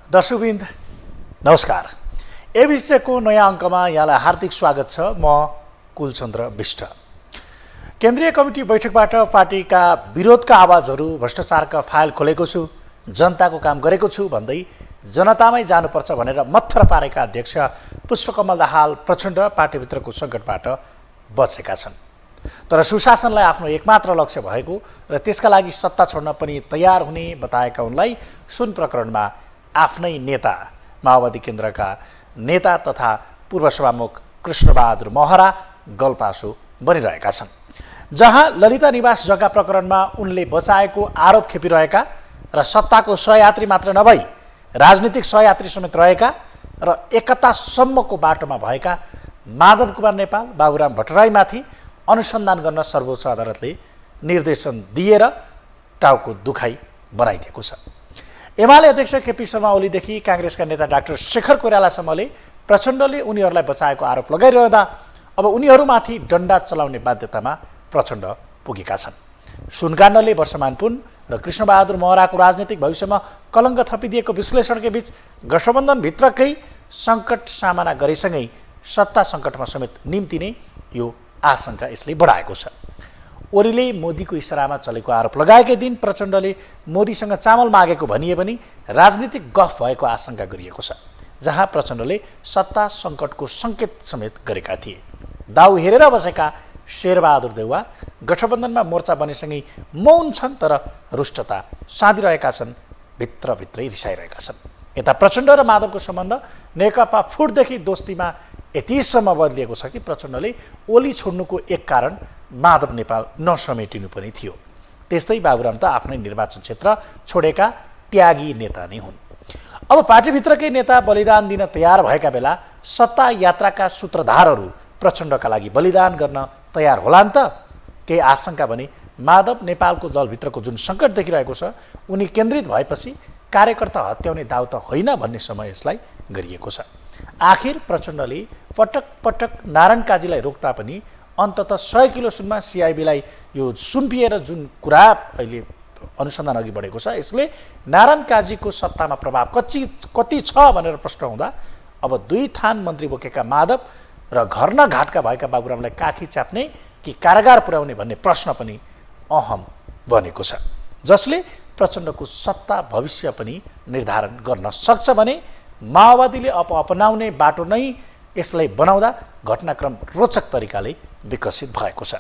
दर्शकवृन्द नमस्कार। एबिसीको नयाँ अङ्कमा यहाँलाई हार्दिक स्वागत छ। म कुलचन्द्र विष्ट। केन्द्रीय कमिटी बैठकबाट पार्टीका विरोधका आवाजहरू, भ्रष्टाचारका फाइल खोलेको छु, जनताको काम गरेको छु भन्दै जनतामै जानुपर्छ भनेर मत्थर पारेका अध्यक्ष पुष्पकमल दाहाल प्रचण्ड पार्टीभित्रको सङ्कटबाट बचेका छन्। तर सुशासनलाई आफ्नो एकमात्र लक्ष्य भएको र त्यसका लागि सत्ता छोड्न पनि तयार हुने बताएका उनलाई सुन प्रकरणमा आफ्नै नेता, माओवादी केन्द्रका नेता तथा पूर्व सभामुख कृष्णबहादुर महरा गलपासो बनिरहेका छन्। जहाँ ललिता निवास जग्गा प्रकरणमा उनले बचाएको आरोप खेपिरहेका र सत्ताको सहयात्री मात्र नभई राजनीतिक सहयात्री समेत रहेका र एकतासम्मको बाटोमा भएका माधव कुमार नेपाल, बाबुराम भट्टराईमाथि अनुसन्धान गर्न सर्वोच्च अदालतले निर्देशन दिएर टाउको दुखाइ बनाइदिएको छ। एमाले अध्यक्ष केपी शर्मा ओलीदेखि काङ्ग्रेसका नेता डाक्टर शेखर कोइरालासम्मले प्रचण्डले उनीहरूलाई बचाएको आरोप लगाइरहँदा अब उनीहरूमाथि डन्डा चलाउने बाध्यतामा प्रचण्ड पुगेका छन्। सुनकाण्डले वर्षमान पुन र कृष्णबहादुर महराको राजनीतिक भविष्यमा कलङ्क थपिदिएको विश्लेषणकै बीच गठबन्धनभित्रकै सङ्कट सामना गरेसँगै सत्ता सङ्कटमा समेत निम्तिने यो आशंका यसले बढाएको छ। ओलीले मोदीको इसारामा चलेको आरोप लगाएकै दिन प्रचण्डले मोदीसँग चामल मागेको भनिए पनि राजनीतिक गफ भएको आशंका गरिएको छ, जहाँ प्रचण्डले सत्ता सङ्कटको सङ्केत समेत गरेका थिए। दाउ हेरेर बसेका शेरबहादुर देउवा गठबन्धनमा मोर्चा बनेसँगै मौन छन्, तर रुष्टता साँधिरहेका छन्, भित्रभित्रै रिसाइरहेका छन्। यता प्रचण्ड र माधवको सम्बन्ध नेकपा फुटदेखि दोस्तीमा यतिसम्म बदलिएको छ कि प्रचण्डले ओली छोड्नुको एक कारण माधव नेपाल नसमेटिनु पनि थियो। त्यस्तै बाबुराम त आफ्नै निर्वाचन क्षेत्र छोडेका त्यागी नेता नै हुन्। अब पार्टीभित्रकै नेता बलिदान दिन तयार भएका बेला सत्ता यात्राका सूत्रधारहरू प्रचण्डका लागि बलिदान गर्न तयार होलान् त? केही आशंका भने माधव नेपालको दलभित्रको जुन सङ्कट देखिरहेको छ, उनी केन्द्रित भएपछि कार्यकर्ता हत्याउने दाउ त होइन भन्ने समय यसलाई गरिएको छ। आखिर प्रचण्डले पटक पटक नारायण काजीलाई रोक्दा पनि अन्ततः 100 किलो सुनमा सिआइबीलाई यो सुम्पिएर जुन कुरा अहिले अनुसन्धान अघि बढेको छ, यसले नारायण काजीको सत्तामा प्रभाव कति छ भनेर प्रश्न हुँदा अब 2 थान मन्त्री बोकेका माधव र घर न घाटका भएका बाबुरामलाई काखी चाप्ने कि कारागार पुर्याउने भन्ने प्रश्न पनि अहम बनेको छ, जसले प्रचण्डको सत्ता भविष्य पनि निर्धारण गर्न सक्छ भने माओवादीले अपनाउने बाटो नै यसलाई बनाउँदा घटनाक्रम रोचक तरिकाले विकसित भएको छ।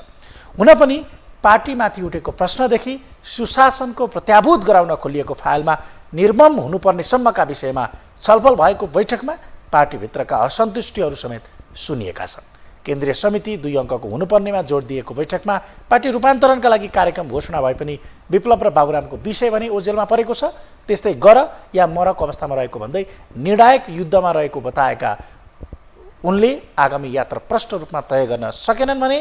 हुन पनि पार्टीमाथि उठेको प्रश्नदेखि सुशासनको प्रत्याभूत गराउन खोलिएको फाइलमा निर्मम हुनुपर्ने सम्मका विषयमा छलफल भएको बैठकमा पार्टीभित्रका असन्तुष्टिहरू समेत सुनिएका छन्। केन्द्रीय समिति 2 अङ्कको हुनुपर्नेमा जोड दिएको बैठकमा पार्टी रूपान्तरणका लागि कार्यक्रम घोषणा भए पनि विप्लव र बाबुरामको विषय भने ओझेलमा परेको छ। त्यस्तै गर या मरको अवस्थामा रहेको भन्दै निर्णायक युद्धमा रहेको बताएका उनले आगामी यात्रा प्रष्ट रूपमा तय गर्न सकेनन् भने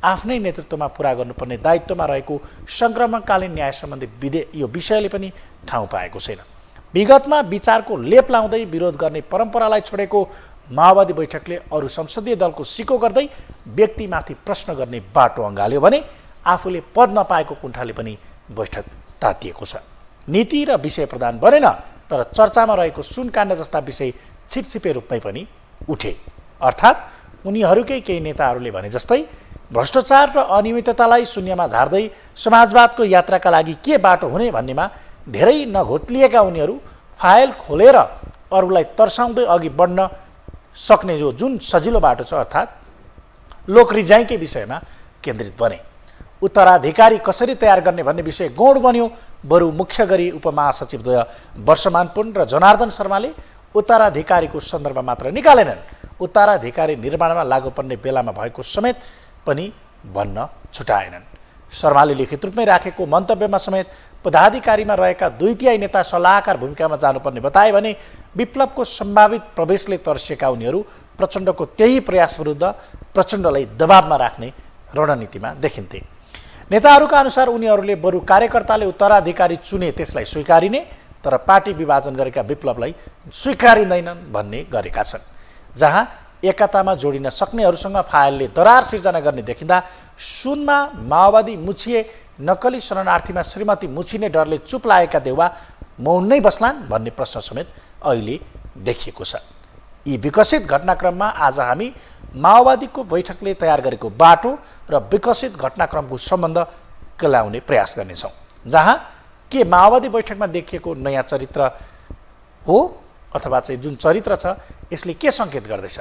आफ्नै नेतृत्वमा पुरा गर्नुपर्ने दायित्वमा रहेको सङ्क्रमणकालीन न्याय सम्बन्धी यो विषयले पनि ठाउँ पाएको छैन। विगतमा विचारको लेप लाउँदै विरोध गर्ने परम्परालाई छोडेको माओवादी बैठकले अरू संसदीय दलको सिको गर्दै व्यक्तिमाथि प्रश्न गर्ने बाटो अँगाल्यो भने आफूले पद नपाएको कुण्ठाले पनि बैठक तातिएको छ। नीति र विषय प्रदान बनेन, तर चर्चामा रहेको सुनकाण्ड जस्ता विषय छिपछिपे रूपमै पनि उठे। अर्थात् उनीहरूकै केही नेताहरूले भने जस्तै भ्रष्टाचार र अनियमिततालाई शून्यमा झार्दै समाजवादको यात्राका लागि के बाटो हुने भन्नेमा धेरै नघोत्लिएका उनीहरू फाइल खोलेर अरूलाई तर्साउँदै अघि बढ्न सक्ने जुन सजिलो बाटो छ, अर्थात् लोकरिजाइकै विषयमा केन्द्रित बने। उत्तराधिकारी कसरी तयार गर्ने भन्ने विषय गौण बन्यो। बरु मुख्य गरी उपमहासचिवद्वय वर्षमान पुन र जनार्दन शर्माले उत्तराधिकारीको सन्दर्भ मात्र निकालेनन्, उत्तराधिकारी निर्माणमा लागू पर्ने बेलामा भएको समेत पनि भन्न छुटाएनन्। शर्माले लिखित रूपमै राखेको मन्तव्यमा समेत पदाधिकारीमा रहेका 2/3 नेता सल्लाहकार भूमिकामा जानुपर्ने बताए भने विप्लवको सम्भावित प्रवेशले तर्सिएका उनीहरू प्रचण्डको त्यही प्रयास विरुद्ध प्रचण्डलाई दबावमा राख्ने रणनीतिमा देखिन्थे। नेताहरूका अनुसार उनीहरूले बरु कार्यकर्ताले उत्तराधिकारी चुने त्यसलाई स्वीकारिने, तर पार्टी विभाजन गरेका विप्लवलाई स्वीकारिँदैनन् भन्ने गरेका छन्। जहाँ एकतामा जोडिन सक्नेहरूसँग फाइलले दरार सिर्जना गर्ने देखिँदा सुनमा माओवादी मुछिए नक्कली शरणार्थीमा श्रीमती मुछिने डरले चुप लागेका देउवा मौन नै बस्लान् भन्ने प्रश्न समेत अहिले देखिएको छ। यी विकसित घटनाक्रममा आज हामी माओवादीको बैठकले तयार गरेको बाटो र विकसित घटनाक्रमको सम्बन्ध केलाउने प्रयास गर्नेछौँ, जहाँ के माओवादी बैठकमा देखिएको नयाँ चरित्र हो अथवा चाहिँ जुन चरित्र छ यसले के सङ्केत गर्दैछ,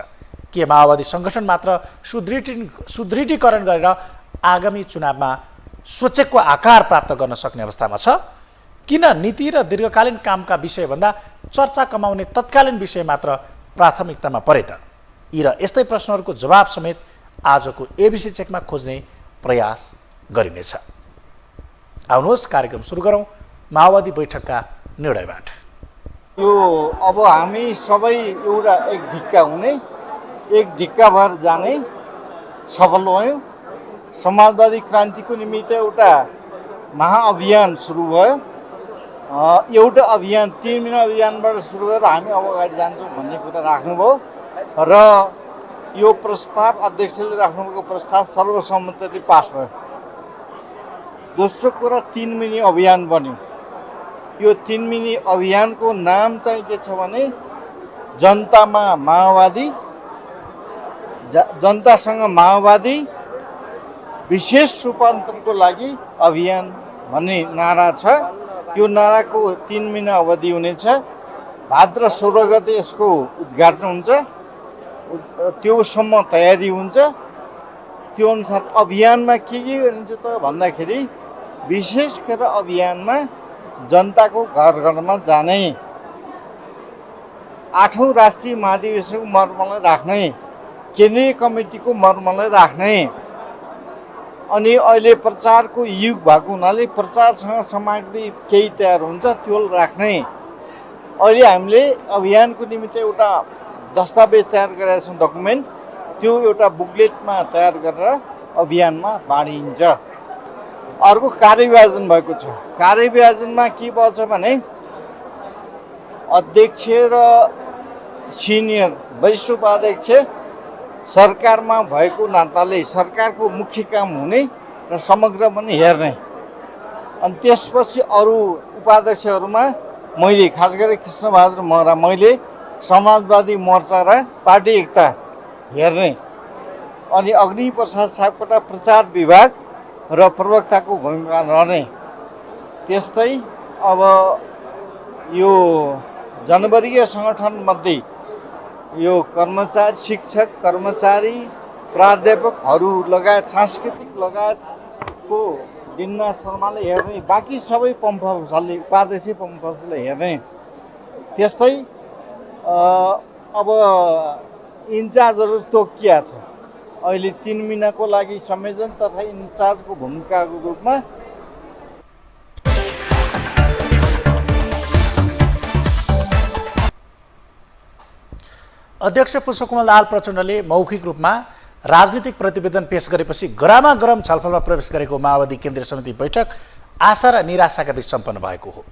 के माओवादी सङ्गठन मात्र सुदृढीकरण गरेर आगामी चुनावमा सोचेको आकार प्राप्त गर्न सक्ने अवस्थामा छ, किन नीति र दीर्घकालीन कामका विषयभन्दा चर्चा कमाउने तत्कालीन विषय मात्र प्राथमिकतामा परे त? यी र यस्तै प्रश्नहरूको जवाब समेत आजको एबिसी चेकमा खोज्ने प्रयास गरिनेछ। आउनुहोस् कार्यक्रम सुरु गरौँ माओवादी बैठकका निर्णयबाट। यो अब हामी सबै एउटा एक ढिक्का हुने, एक ढिक्का भएर जाने सफल भयौँ। समाजवादी क्रान्तिको निमित्त एउटा महाअभियान सुरु भयो। एउटा अभियान 3 महिना अभियानबाट सुरु गरेर हामी अब अगाडि जान्छौँ भन्ने कुरा राख्नुभयो र यो प्रस्ताव अध्यक्षले राख्नुभएको प्रस्ताव सर्वसम्मतले पास भयो। दोस्रो कुरा 3 मिने अभियान बन्यो। यो 3 मिने अभियानको नाम चाहिँ के छ भने जनतामा माओवादी, जनतासँग माओवादी विशेष रूपान्तरणको लागि अभियान भन्ने नारा छ। यो नाराको 3 महिना अवधि हुनेछ। भाद्र 16 गते यसको उद्घाटन हुन्छ, त्योसम्म तयारी हुन्छ। त्यो अनुसार अभियानमा के गरिन्छ त भन्दाखेरि विशेष गरेर अभियानमा जनताको घर घरमा जाने, 8औं राष्ट्रिय महाधिवेशनको मर्मलाई राख्ने, केन्द्रीय कमिटीको मर्मलाई राख्ने, अनि अहिले प्रचारको युग भएको हुनाले प्रचारसँग सामग्री केही तयार हुन्छ त्यो राख्ने। अहिले हामीले अभियानको निमित्त एउटा दस्तावेज तयार गरेका छौँ, डकुमेन्ट, त्यो एउटा बुकलेटमा तयार गरेर अभियानमा बाँडिन्छ। अर्को कार्यविभाजन भएको छ। कार्यविभाजनमा के भन्छ भने अध्यक्ष र सिनियर वरिष्ठ उपाध्यक्ष सरकारमा भएको नाताले सरकारको मुख्य काम हुने र समग्र पनि हेर्ने। अनि त्यसपछि अरू उपाध्यक्षहरूमा मैले खास गरी कृष्णबहादुर महरा मैले समाजवादी मोर्चा र पार्टी एकता हेर्ने, अनि अग्निप्रसाद सापकोटा प्रचार विभाग र प्रवक्ताको भूमिका रहने। त्यस्तै अब यो जनवर्गीय सङ्गठनमध्ये यो कर्मचारी, शिक्षक, कर्मचारी, प्राध्यापकहरू लगायत सांस्कृतिक लगायतको दिनमा शर्माले हेर्ने, बाँकी सबै पम्फले उपाध्यक्ष पम्फले हेर्ने। त्यस्तै अब इन्चार्जहरू तोकिया छ। अहिले 3 महिनाको लागि संयोजन तथा इन्चार्जको भूमिकाको रूपमा अध्यक्ष पुष्पकमल दाहाल प्रचण्डले मौखिक रूपमा राजनीतिक प्रतिवेदन पेश गरेपछि गरमागरम छलफलमा प्रवेश गरेको माओवादी केन्द्रीय समिति बैठक आशा र निराशाका बीच सम्पन्न भएको हो।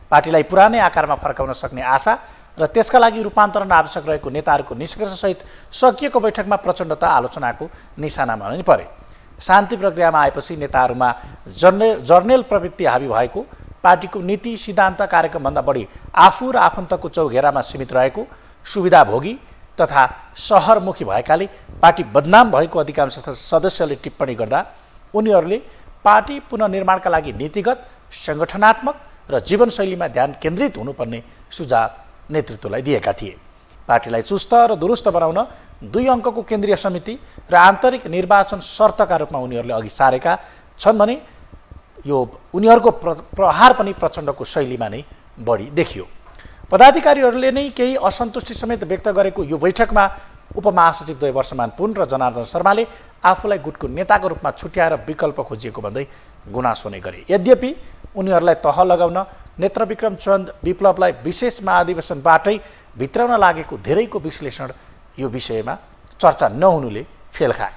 पार्टीलाई पुरानै आकारमा फर्काउन सक्ने आशा र त्यसका लागि रूपान्तरण आवश्यक रहेको नेताहरूको निष्कर्षसहित सकिएको बैठकमा प्रचण्ड त आलोचनाको निशानामा नै परे। शान्ति प्रक्रियामा आएपछि नेताहरूमा जर्नेल प्रवृत्ति हावी भएको, पार्टीको नीति सिद्धान्त कार्यक्रमभन्दा बढी आफू र आफन्तको चौघेरामा सीमित रहेको, सुविधाभोगी तथा सहरमुखी भएकाले पार्टी बदनाम भएको अधिकांश सदस्यले टिप्पणी गर्दा उनीहरूले पार्टी पुनर्निर्माणका लागि नीतिगत, सङ्गठनात्मक र जीवनशैलीमा ध्यान केन्द्रित हुनुपर्ने सुझाव नेतृत्वलाई दिएका थिए। पार्टीलाई चुस्त र दुरुस्त बनाउन 2 अङ्कको केन्द्रीय समिति र आन्तरिक निर्वाचन शर्तका रूपमा उनीहरूले अघि सारेका छन् भने यो उनीहरूको प्रहार पनि प्रचण्डको शैलीमा नै बढी देखियो। पदाधिकारीहरूले नै केही असन्तुष्टि समेत व्यक्त गरेको यो बैठकमा उपमहासचिव 2 वर्षमान पुन र जनार्दन शर्माले आफूलाई गुटको नेताको रूपमा छुट्याएर विकल्प खोजिएको भन्दै गुनासो नै गरे। यद्यपि उनीहरूलाई तह लगाउन नेत्रविक्रम चन्द विप्लवलाई विशेष महाधिवेशनबाटै भित्राउन लागेको धेरैको विश्लेषण यो विषयमा चर्चा नहुनुले फेल खाए।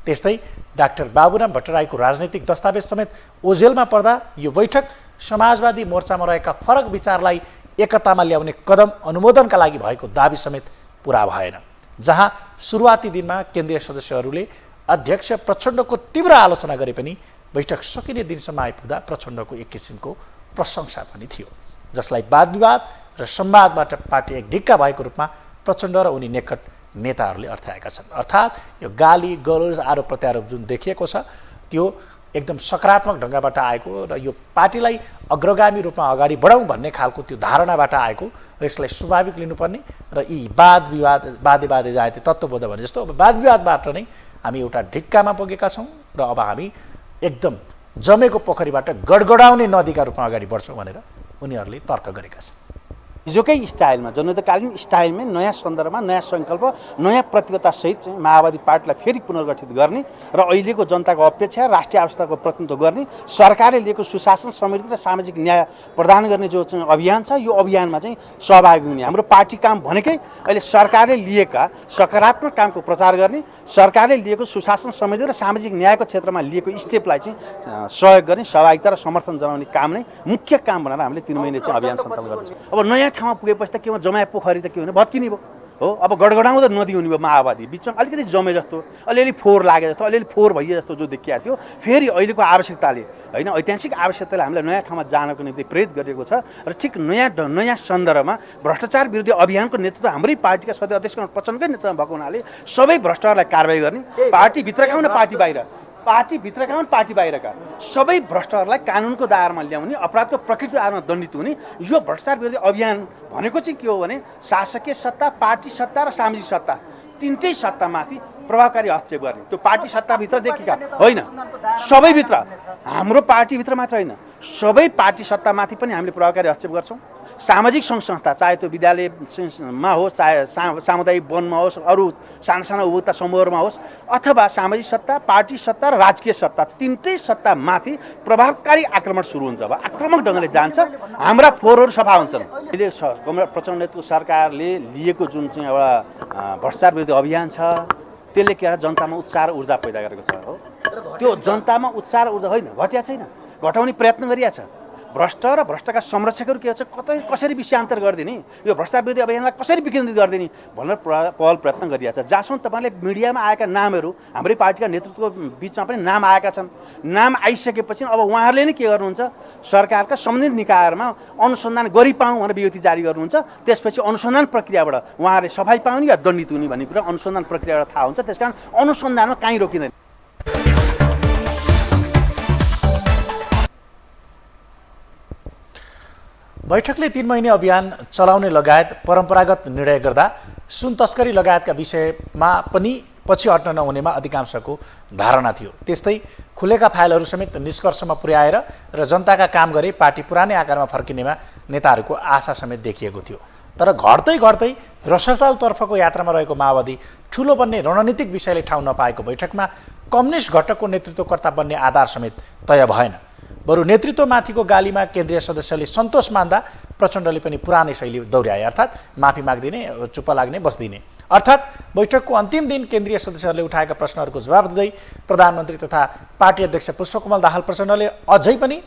त्यस्तै डाक्टर बाबुराम भट्टराईको राजनीतिक दस्तावेज समेत ओझेलमा पर्दा यो बैठक समाजवादी मोर्चामा रहेका फरक विचारलाई एकतामा ल्याउने कदम अनुमोदनका लागि भएको दाबी समेत पुरा भएन। जहाँ सुरुवाती दिनमा केन्द्रीय सदस्यहरूले अध्यक्ष प्रचण्डको तीव्र आलोचना गरे पनि बैठक सकिने दिनसम्म आइपुग्दा प्रचण्डको एक किसिमको प्रशंसा पनि थियो। जसलाई वाद विवाद र संवादबाट पार्टी एक ढिक्का भएको रूपमा प्रचण्ड र उनी निकट नेताहरूले अर्थाएका छन्। अर्थात् यो गाली गलोज आरोप प्रत्यारोप जुन देखिएको छ त्यो एकदम सकारात्मक ढङ्गबाट आएको र यो पार्टीलाई अग्रगामी रूपमा अगाडि बढाउँ भन्ने खालको त्यो धारणाबाट आएको र यसलाई स्वाभाविक लिनुपर्ने र यी वाद विवाद वादे जाए त्यो तत्त्वबोध भने जस्तो अब वाद विवादबाट नै हामी एउटा ढिक्कामा पुगेका छौँ र अब हामी एकदम जमेको पोखरीबाट गडगडाउने नदीका रूपमा अगाडि बढ्छौँ भनेर उनीहरूले तर्क गरेका छन्। हिजोकै स्टाइलमा जनयुद्धकालीन स्टाइलमै नयाँ सन्दर्भमा नयाँ सङ्कल्प नयाँ प्रतिबद्धतासहित चाहिँ माओवादी पार्टीलाई फेरि पुनर्गठित गर्ने र अहिलेको जनताको अपेक्षा राष्ट्रिय आवश्यकताको प्रतिनिधित्व गर्ने सरकारले लिएको सुशासन समृद्धि र सामाजिक न्याय प्रदान गर्ने जो चाहिँ अभियान छ यो अभियानमा चाहिँ सहभागी हुने हाम्रो पार्टी काम भनेकै अहिले सरकारले लिएका सकारात्मक कामको प्रचार गर्ने सरकारले लिएको सुशासन समृद्धि र सामाजिक न्यायको क्षेत्रमा लिएको स्टेपलाई चाहिँ सहयोग गर्ने सहभागिता र समर्थन जनाउने काम नै मुख्य काम भनेर हामीले 3 महिने चाहिँ अभियान सञ्चालन गर्छौँ। अब नयाँ ठाउँमा पुगेपछि त के जमाए पोखरी त के हुने भत्किने भयो हो। अब गडगडाउँदा नदी हुने भयो माओवादी बिचमा अलिकति जमे जस्तो अलिअलि फोहोर लागे जस्तो अलिअलि फोहोर भइए जस्तो जो देखिया थियो फेरि अहिलेको आवश्यकताले होइन ऐतिहासिक आवश्यकताले हामीलाई नयाँ ठाउँमा जानको निम्ति प्रेरित गरिएको छ र ठिक नयाँ सन्दर्भमा भ्रष्टाचार विरुद्ध अभियानको नेतृत्व हाम्रै पार्टीका सदस्य अध्यक्ष प्रचण्डकै नेतृत्वमा भएको हुनाले सबै भ्रष्टहरूलाई कारबाही गर्ने पार्टीभित्रका हुन् पार्टी बाहिर पार्टीभित्रका हुन् पार्टी बाहिरका सबै भ्रष्टहरूलाई कानुनको दायरामा ल्याउने अपराधको प्रकृति आधारमा दण्डित हुने यो भ्रष्टाचार विरोधी अभियान भनेको चाहिँ के हो भने शासकीय सत्ता पार्टी सत्ता र सामाजिक सत्ता तिनटै सत्तामाथि प्रभावकारी हस्तक्षेप गर्ने। त्यो पार्टी सत्ताभित्र देखिएका होइन सबैभित्र हाम्रो पार्टीभित्र मात्र होइन सबै पार्टी सत्तामाथि पनि हामीले प्रभावकारी हस्तक्षेप गर्छौँ। सामाजिक सङ्घ संस्था चाहे त्यो विद्यालयमा होस् चाहे सामुदायिक वनमा होस् अरू साना साना उपभोक्ता समूहहरूमा होस् अथवा सामाजिक सत्ता पार्टी सत्ता र राजकीय सत्ता तिनटै सत्तामाथि प्रभावकारी आक्रमण सुरु हुन्छ। अब आक्रामक ढङ्गले जान्छ हाम्रा फोहोरहरू सफा हुन्छन्। अहिले प्रचण्ड नेतृत्वको सरकारले लिएको जुन चाहिँ एउटा भ्रष्टाचार विरोधी अभियान छ त्यसले के जनतामा उत्साह र ऊर्जा पैदा गरेको छ हो। त्यो जनतामा उत्साह र ऊर्जा होइन घटिया छैन घटाउने प्रयत्न गरिएको छ। भ्रष्ट र भ्रष्टका संरक्षकहरू के छ कसरी विषयान्तर गरिदिने यो भ्रष्टाचार विरोधी अभियानलाई कसरी विकेन्द्रित गरिदिने भनेर पहल प्रयत्न गरिरहेको छ। जहाँसम्म तपाईँले मिडियामा आएका नामहरू हाम्रै पार्टीका नेतृत्वको बिचमा पनि नाम आएका छन्। नाम आइसकेपछि अब उहाँहरूले नै के गर्नुहुन्छ सरकारका सम्बन्धित निकायहरूमा अनुसन्धान गरिपाउँ भनेर विज्ञप्ति जारी गर्नुहुन्छ। त्यसपछि अनुसन्धान प्रक्रियाबाट उहाँहरूले सफाई पाउने या दण्डित हुने भन्ने कुरा अनुसन्धान प्रक्रियाबाट थाहा हुन्छ। त्यसकारण अनुसन्धानमा कहीँ रोकिँदैन। बैठकले 3 महिने अभियान चलाउने लगायत परम्परागत निर्णय गर्दा सुन तस्करी लगायतका विषयमा पनि पछि हट्न नहुनेमा अधिकांशको धारणा थियो। त्यस्तै खुलेका फाइलहरू समेत निष्कर्षमा पुर्याएर र जनताका काम गरे पार्टी पुरानै आकारमा फर्किनेमा नेताहरूको आशा समेत देखिएको थियो। तर घट्दै घट्दै रसस्थलतर्फको यात्रामा रहेको माओवादी ठुलो बन्ने रणनीतिक विषयले ठाउँ नपाएको बैठकमा कम्युनिस्ट घटकको नेतृत्वकर्ता बन्ने आधार समेत तय भएन। बरु नेतृत्वमाथिको गालीमा केन्द्रीय सदस्यले सन्तोष मान्दा प्रचण्डले पनि पुरानै शैली दोहोर्याए अर्थात् माफी माग्दिने चुप्प लाग्ने बस्दिने। अर्थात् बैठकको अन्तिम दिन केन्द्रीय सदस्यहरूले उठाएका प्रश्नहरूको जवाब दिँदै प्रधानमन्त्री तथा पार्टी अध्यक्ष पुष्पकमल दाहाल प्रचण्डले अझै पनि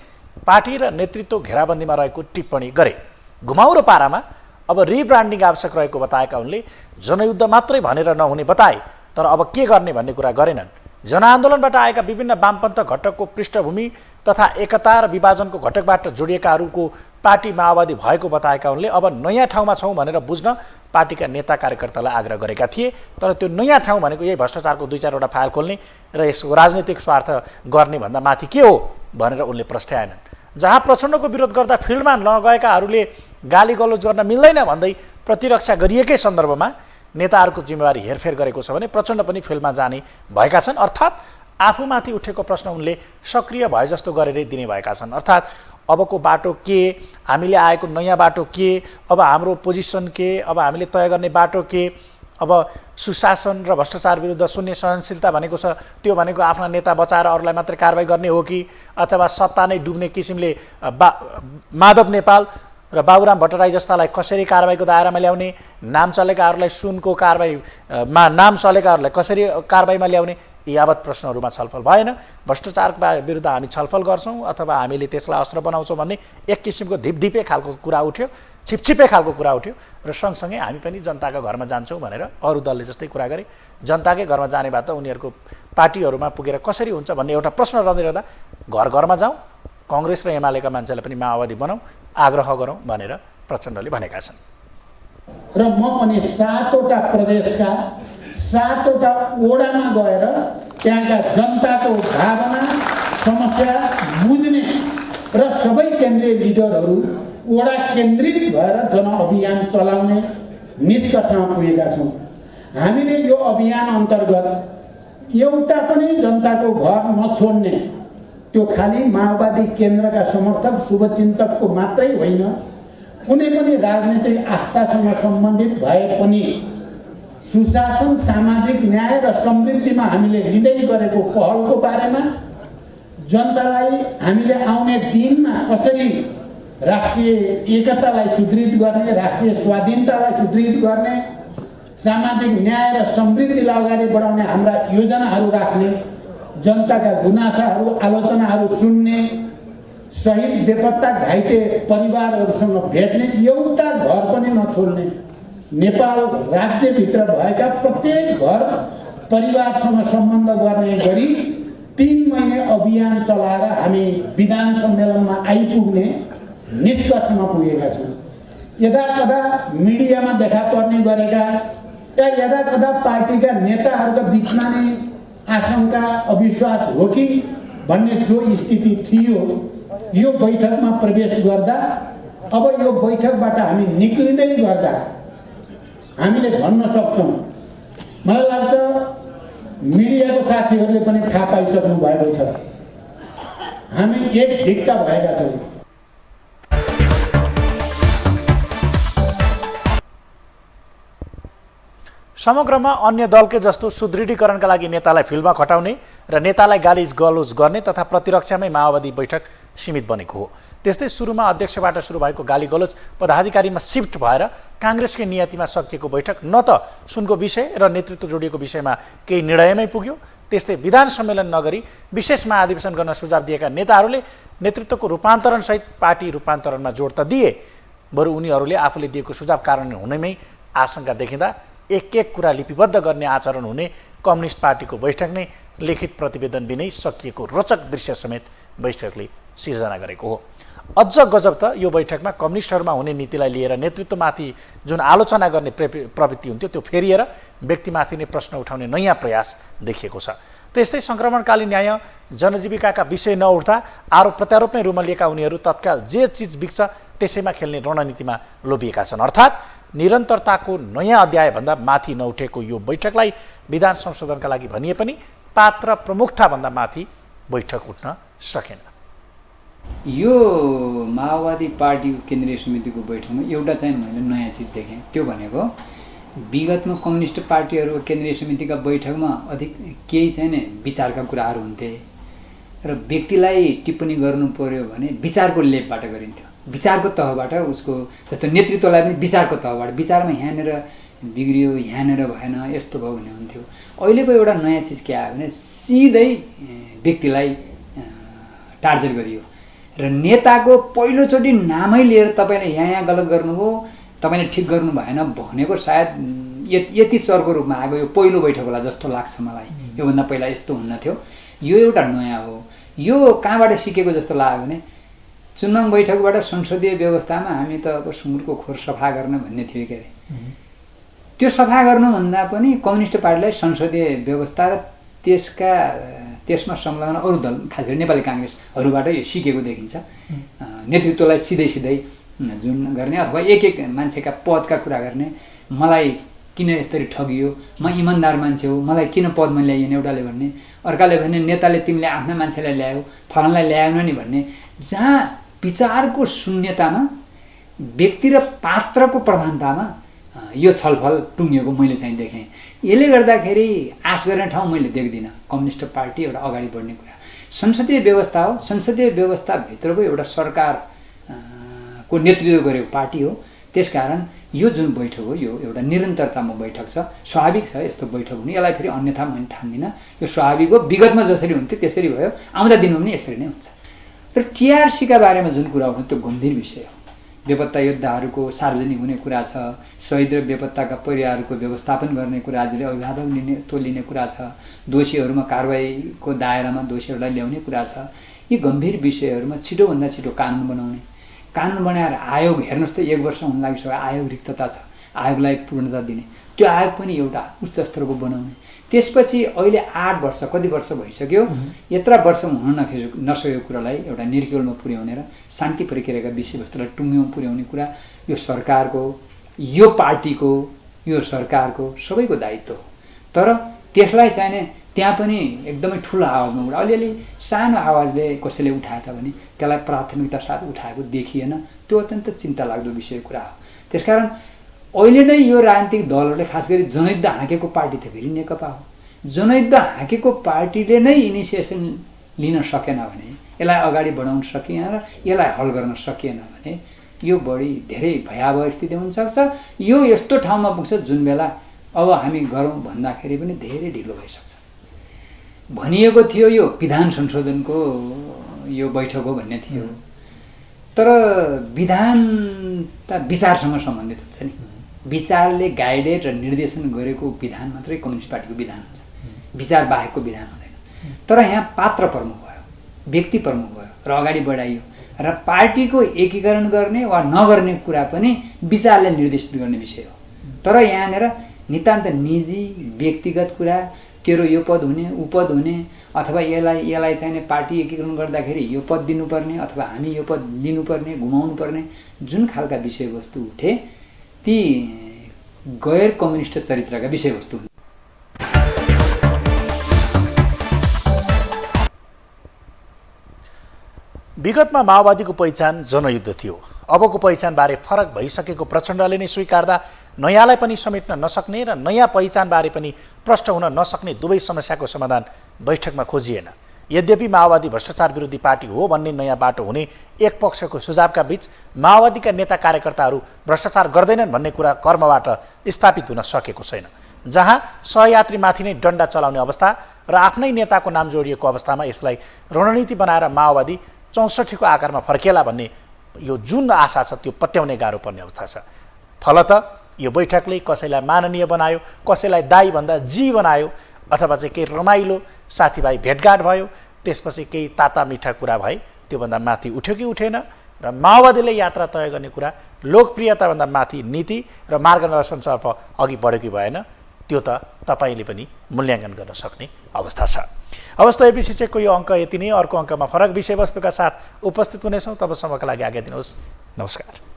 पार्टी र नेतृत्व घेराबन्दीमा रहेको टिप्पणी गरे। घुमाउरो पारामा अब रिब्रान्डिङ आवश्यक रहेको बताएका उनले जनयुद्ध मात्रै भनेर नहुने बताए तर अब के गर्ने भन्ने कुरा गरेनन्। जनआन्दोलनबाट आएका विभिन्न वामपन्थ घटकको पृष्ठभूमि तथा एकता र विभाजनको घटकबाट जोडिएकाहरूको पार्टी माओवादी भएको बताएका उनले अब नयाँ ठाउँमा छौँ भनेर बुझ्न पार्टीका नेता कार्यकर्तालाई आग्रह गरेका थिए। तर त्यो नयाँ ठाउँ भनेको यही भ्रष्टाचारको 2-4वटा फाइल खोल्ने र यसको राजनीतिक स्वार्थ गर्ने भन्दा माथि के हो भनेर उनले प्रस्ट्याएनन्। जहाँ प्रचण्डको विरोध गर्दा फिल्डमा नगएकाहरूले गाली गलोज गर्न मिल्दैन भन्दै प्रतिरक्षा गरिएकै सन्दर्भमा नेताहरूको जिम्मेवारी हेरफेर गरेको छ भने प्रचण्ड पनि फिल्डमा जाने भएका छन्। अर्थात् आफूमाथि उठेको प्रश्न उनले सक्रिय भए जस्तो गरेरै दिने भएका छन्। अर्थात् अबको बाटो के हामीले आएको नयाँ बाटो के अब हाम्रो पोजिसन के अब हामीले तय गर्ने बाटो के अब सुशासन र भ्रष्टाचार विरुद्ध शून्य सहनशीलता भनेको छ त्यो भनेको आफ्ना नेता बचाएर अरूलाई मात्रै कारबाही गर्ने हो कि अथवा सत्ता नै डुब्ने किसिमले माधव नेपाल र बाबुराम भट्टराई जस्तालाई कसरी कारबाहीको दायरामा ल्याउने नाम चलेकाहरूलाई सुनको कारबाहीमा नाम चलेकाहरूलाई कसरी कारबाहीमा ल्याउने यावत प्रश्नहरूमा छलफल भएन। भ्रष्टाचार विरुद्ध हामी छलफल गर्छौँ अथवा हामीले त्यसलाई अस्त्र बनाउँछौँ भन्ने एक किसिमको धिपधिपे खालको कुरा उठ्यो छिपछिपे खालको कुरा उठ्यो र सँगसँगै हामी पनि जनताका घरमा जान्छौँ भनेर अरू दलले जस्तै कुरा गरे। जनताकै घरमा जाने भए त उनीहरूको पार्टीहरूमा पुगेर कसरी हुन्छ भन्ने एउटा प्रश्न रहँदै रहँदा घर घरमा जाउँ काङ्ग्रेस र एमालेका मान्छेलाई पनि माओवादी बनाऊ आग्रह गरौँ भनेर प्रचण्डले भनेका छन्। र म पनि 7वटा प्रदेशका 7वटा वडामा गएर त्यहाँका जनताको भावना समस्या बुझ्ने र सबै केन्द्रीय लिडरहरू वडा केन्द्रित भएर जनअभियान चलाउने निष्कर्षमा पुगेका छौँ। हामीले यो अभियान अन्तर्गत एउटा पनि जनताको घर नछोड्ने, त्यो खालि माओवादी केन्द्रका समर्थक शुभचिन्तकको मात्रै होइन, कुनै पनि राजनीतिक आस्थासँग सम्बन्धित भए पनि सुशासन, सामाजिक न्याय र समृद्धिमा हामीले लिँदै गरेको पहलको बारेमा, जनतालाई हामीले आउने दिनमा कसरी राष्ट्रिय एकतालाई सुदृढ गर्ने, राष्ट्रिय स्वाधीनतालाई सुदृढ गर्ने, सामाजिक न्याय र समृद्धिलाई अगाडि बढाउने हाम्रा योजनाहरू राख्ने, जनताका गुनासाहरू आलोचनाहरू सुन्ने, शहीद बेपत्ता घाइते परिवारहरूसँग भेट्ने, एउटा घर पनि नछोड्ने, नेपाल राज्यभित्र भएका प्रत्येक घर परिवारसँग सम्बन्ध गर्ने गरी 3 महिने अभियान चलाएर हामी विधान सम्मेलनमा आइपुग्ने निष्कर्षमा पुगेका छौँ। यदाकदा मिडियामा देखा पर्ने गरेका या यदाकदा पार्टीका नेताहरूका बिचमा नै आशंका अविश्वास हो कि भन्ने जो स्थिति थियो, यो बैठकमा प्रवेश गर्दा, अब यो बैठकबाट हामी निक्लिँदै गर्दा हामीले भन्न सक्छौँ, मलाई लाग्छ मिडियाको साथीहरूले पनि थाहा पाइसक्नु भएको छ, हामी एक ढिक्का भएका छौँ। समग्रमा अन्य दलकै जस्तो सुदृढीकरणका लागि नेतालाई फिल्डमा खटाउने र नेतालाई गाली गलोज गर्ने तथा प्रतिरक्षामै माओवादी बैठक सीमित बनेको हो। त्यस्तै सुरुमा अध्यक्षबाट सुरु भएको गाली गलोज पदाधिकारीमा शिफ्ट भएर काङ्ग्रेसकै नियतिमा सकिएको बैठक न त सुनको विषय र नेतृत्व जोडिएको विषयमा केही निर्णयमै पुग्यो, त्यस्तै विधान सम्मेलन नगरी विशेष महाधिवेशन गर्न सुझाव दिएका नेताहरूले नेतृत्वको रूपान्तरणसहित पार्टी रूपान्तरणमा जोड त दिए, बरु उनीहरूले आफूले दिएको सुझाव कार्यान्वयन हुनेमै आशंका देखिँदा एक कुरा लिपिबद्ध गर्ने आचरण हुने कम्युनिस्ट पार्टीको बैठक नै लिखित प्रतिवेदन बिनै सकिएको रोचक दृश्य समेत बैठकले सिर्जना गरेको हो। अझ गजब त यो बैठकमा कम्युनिस्टहरूमा हुने नीतिलाई लिएर नेतृत्वमाथि जुन आलोचना गर्ने प्रवृत्ति हुन्थ्यो त्यो फेरिएर व्यक्तिमाथि नै प्रश्न उठाउने नयाँ प्रयास देखिएको छ। त्यस्तै सङ्क्रमणकालीन न्याय जनजीविकाका विषय नउठ्दा आरोप प्रत्यारोपमै रुमलिएका उनीहरू तत्काल जे चिज बिग्छ त्यसैमा खेल्ने रणनीतिमा लोभिएका छन्। अर्थात् निरन्तरताको नयाँ अध्यायभन्दा माथि नउठेको यो बैठकलाई विधान संशोधनका लागि भनिए पनि पात्र प्रमुखताभन्दा माथि बैठक उठ्न सकेन। यो माओवादी पार्टी केन्द्रीय समितिको बैठकमा एउटा चाहिँ मैले नयाँ चिज देखेँ, त्यो भनेको विगतमा कम्युनिस्ट पार्टीहरू केन्द्रीय समितिका बैठकमा अधिक केही चाहिँ नि विचारका कुराहरू हुन्थे र व्यक्तिलाई टिप्पणी गर्नु पर्यो भने विचारको लेपबाट गरिन्थ्यो, विचारको तहबाट उसको जस्तो नेतृत्वलाई पनि विचारको तहबाट, विचारमा यहाँनिर बिग्रियो यहाँनिर भएन यस्तो भयो भन्ने हुन्थ्यो। अहिलेको एउटा नयाँ चिज के आयो भने सिधै व्यक्तिलाई टार्गेट गरियो र नेताको पहिलोचोटि नामै लिएर तपाईँले यहाँ गलत गर्नुभयो, तपाईँले ठिक गर्नु भएन भनेको सायद यति चरको रूपमा आएको यो पहिलो बैठक होला जस्तो लाग्छ मलाई। योभन्दा पहिला यस्तो हुन्न थियो, यो एउटा नयाँ हो। यो कहाँबाट सिकेको जस्तो लाग्यो भने चुनाव बैठकबाट संसदीय व्यवस्थामा हामी त अब सुँगुरको खोर सफा गर्ने भन्ने थियो के अरे, त्यो सफा गर्नुभन्दा पनि कम्युनिस्ट पार्टीलाई संसदीय व्यवस्था र त्यसमा संलग्न अरू दल खास गरी नेपाली काङ्ग्रेसहरूबाट यो सिकेको देखिन्छ। नेतृत्वलाई सिधै जुन गर्ने अथवा एक मान्छेका पदका कुरा गर्ने, मलाई किन यसरी ठगियो, म इमान्दार मान्छे हो, मलाई किन पदमा ल्याइएन एउटाले भन्ने, अर्काले भन्ने नेताले तिमीले आफ्ना मान्छेलाई ल्यायो फलानलाई ल्याएन नि भन्ने, जहाँ विचारको शून्यतामा व्यक्ति र पात्रको प्रधानतामा यो छलफल टुङ्गिएको मैले चाहिँ देखेँ। यसले गर्दाखेरि आश गर्ने ठाउँ मैले देख्दिनँ। कम्युनिस्ट पार्टी एउटा अगाडि बढ्ने कुरा संसदीय व्यवस्था हो, संसदीय व्यवस्थाभित्रको एउटा सरकारको नेतृत्व गरेको पार्टी हो। त्यसकारण यो जुन बैठक हो यो एउटा निरन्तरतामा बैठक छ, स्वाभाविक छ यस्तो बैठक हुने, यसलाई फेरि अन्यथा मैले ठान्दिनँ। यो स्वाभाविक हो, विगतमा जसरी हुन्थ्यो त्यसरी भयो, आउँदा दिनमा पनि यसरी नै हुन्छ। र टिआरसीका बारेमा जुन कुरा हो त्यो गम्भीर विषय हो। बेपत्ता योद्धाहरूको सार्वजनिक हुने कुरा छ, शहीद र बेपत्ताका परिवारको व्यवस्थापन गर्ने कुरा, आजले अभिभावक लिने कुरा छ, दोषीहरूमा कारबाहीको दायरामा दोषीहरूलाई ल्याउने कुरा छ। यी गम्भीर विषयहरूमा छिटोभन्दा छिटो कानुन बनाउने, कानुन बनाएर आयोग हेर्नुहोस् त 1 वर्ष हुन लागिसक्यो, आयोग रिक्तता छ, आयोगलाई पूर्णता दिने, त्यो आयोग पनि एउटा उच्च स्तरको बनाउने। त्यसपछि अहिले 8 वर्ष कति वर्ष भइसक्यो, यत्रा वर्षमा हुन नसकेको कुरालाई एउटा निर्क्युलमा पुर्याउने र शान्ति प्रक्रियाका विषयवस्तुलाई टुङ्ग्यौँ पुर्याउने कुरा यो सरकारको, यो पार्टीको, यो सरकारको सबैको दायित्व हो। तर त्यसलाई चाहिने त्यहाँ पनि एकदमै ठुलो आवाजमा उठा, अलिअलि सानो आवाजले कसैले उठाएछ भने त्यसलाई प्राथमिकता साथ उठाएको देखिएन, त्यो अत्यन्त चिन्ता लाग्दो विषय कुरा हो। त्यसकारण अहिले नै यो राजनीतिक दलहरूले खास गरी जनयुद्ध हाँकेको पार्टी त फेरि नेकपा हो। जनयुद्ध हाँकेको पार्टीले नै इनिसिएसन लिन सकेन भने, यसलाई अगाडि बढाउन सकिएन र यसलाई हल गर्न सकिएन भने यो बढी धेरै भयावह स्थिति हुनसक्छ। यो यस्तो ठाउँमा पुग्छ जुन बेला अब हामी गरौँ भन्दाखेरि पनि धेरै ढिलो भइसक्छ। भनिएको थियो यो विधान संशोधनको यो बैठक हो भन्ने थियो, तर विधान त विचारसँग सम्बन्धित हुन्छ नि। विचारले गाइडेड र निर्देशन गरेको विधान मात्रै कम्युनिस्ट पार्टीको विधान हुन्छ, विचार बाहेकको विधान हुँदैन। तर यहाँ पात्र प्रमुख भयो, व्यक्ति प्रमुख भयो र अगाडि बढाइयो र पार्टीको एकीकरण गर्ने वा नगर्ने कुरा पनि विचारले निर्देशित गर्ने विषय हो। तर यहाँनिर नितान्त निजी व्यक्तिगत कुरा, तेरो यो पद हुने ऊ पद हुने, अथवा यसलाई चाहिने पार्टी एकीकरण गर्दाखेरि यो पद दिनुपर्ने अथवा हामी यो पद लिनुपर्ने, घुमाउनु पर्ने, जुन खालका विषयवस्तु उठे ती गैर कम्युनिस्ट चरित्रका विषयवस्तु हुन्। विगतमा माओवादीको पहिचान जनयुद्ध थियो, अबको पहिचानबारे फरक भइसकेको प्रचण्डले नै स्वीकार्दा नयाँलाई पनि समेट्न नसक्ने र नयाँ पहिचानबारे पनि प्रष्ट हुन नसक्ने दुवै समस्याको समाधान बैठकमा खोजिएन। यद्यपि माओवादी भ्रष्टाचार विरोधी पार्टी हो भन्ने नयाँ बाटो हुने एक पक्षको सुझावका बीच माओवादीका नेता कार्यकर्ताहरू भ्रष्टाचार गर्दैनन् भन्ने कुरा कर्मबाट स्थापित हुन सकेको छैन। जहाँ सहयात्रीमाथि नै डन्डा चलाउने अवस्था र आफ्नै नेताको नाम जोडिएको अवस्थामा यसलाई रणनीति बनाएर माओवादी 64 को आकारमा फर्केला भन्ने यो जुन आशा छ त्यो पत्याउने गाह्रो पर्ने अवस्था छ। फलत यो बैठकले कसैलाई माननीय बनायो, कसैलाई दाई भन्दा जी बनायो, अथवा चाहिँ केही रमाइलो साथीभाइ भेटघाट भयो, त्यसपछि केही ताता मिठा कुरा भए, त्योभन्दा माथि उठ्यो कि उठेन। र माओवादीले यात्रा तय गर्ने कुरा लोकप्रियताभन्दा माथि नीति र मार्गदर्शनतर्फ अघि बढ्यो कि भएन, त्यो त तपाईँले पनि मूल्याङ्कन गर्न सक्ने अवस्था छ। हवस् त एबिसिचेकको यो अङ्क यति नै। अर्को अङ्कमा फरक विषयवस्तुका साथ उपस्थित हुनेछौँ। तबसम्मका लागि आज्ञा दिनुहोस्। नमस्कार।